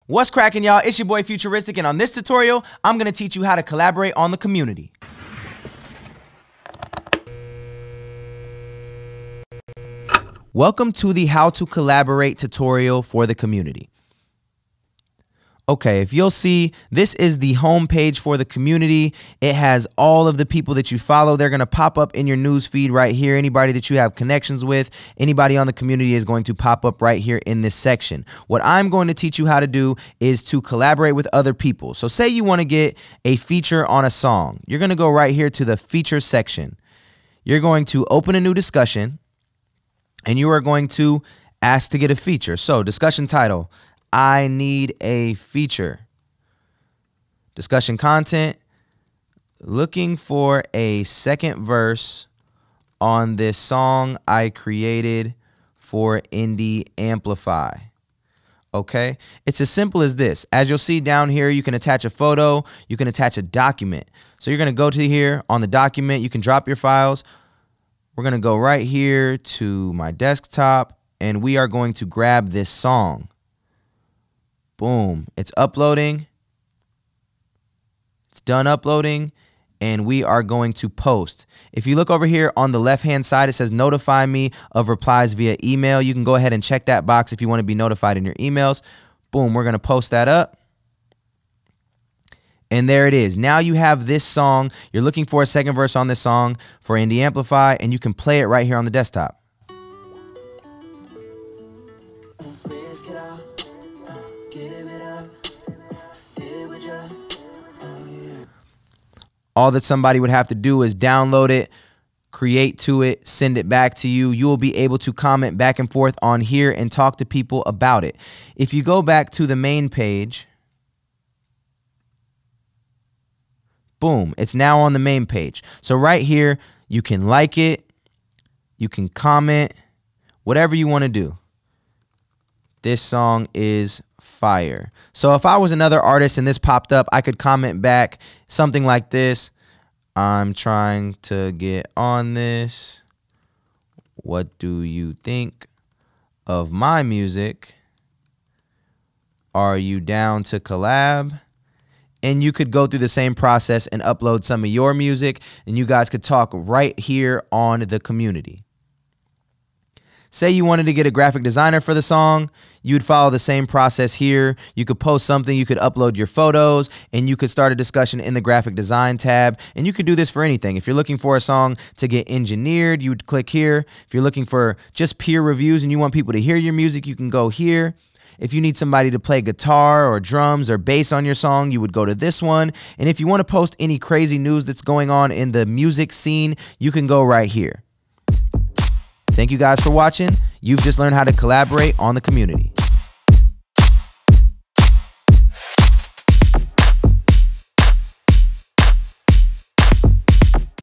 What's cracking, y'all? It's your boy Futuristic, and on this tutorial, I'm gonna teach you how to collaborate on the community. Welcome to the How to Collaborate tutorial for the community. Okay, if you'll see, this is the home page for the community. It has all of the people that you follow. They're going to pop up in your news feed right here. Anybody that you have connections with, anybody on the community is going to pop up right here in this section. What I'm going to teach you how to do is to collaborate with other people. So say you want to get a feature on a song. You're going to go right here to the feature section. You're going to open a new discussion, and you are going to ask to get a feature. So discussion title: I need a feature. Discussion content: looking for a second verse on this song I created for Indie Amplify. Okay, it's as simple as this. As you'll see down here, you can attach a photo, you can attach a document. So you're going to go to here on the document, you can drop your files. We're going to go right here to my desktop, and we are going to grab this song. Boom, it's uploading. It's done uploading, and we are going to post. If you look over here on the left-hand side, it says notify me of replies via email. You can go ahead and check that box if you want to be notified in your emails. Boom, we're going to post that up. And there it is. Now you have this song. You're looking for a second verse on this song for Indie Amplify, and you can play it right here on the desktop. All that somebody would have to do is download it, create to it, send it back to you. You will be able to comment back and forth on here and talk to people about it. If you go back to the main page, boom, it's now on the main page. So right here, you can like it, you can comment, whatever you want to do. This song is fire. So if I was another artist and this popped up, I could comment back something like this: I'm trying to get on this. What do you think of my music? Are you down to collab? And you could go through the same process and upload some of your music, and you guys could talk right here on the community. Say you wanted to get a graphic designer for the song, you'd follow the same process here. You could post something, you could upload your photos, and you could start a discussion in the graphic design tab. And you could do this for anything. If you're looking for a song to get engineered, you would click here. If you're looking for just peer reviews and you want people to hear your music, you can go here. If you need somebody to play guitar or drums or bass on your song, you would go to this one. And if you want to post any crazy news that's going on in the music scene, you can go right here. Thank you guys for watching. You've just learned how to collaborate on the community.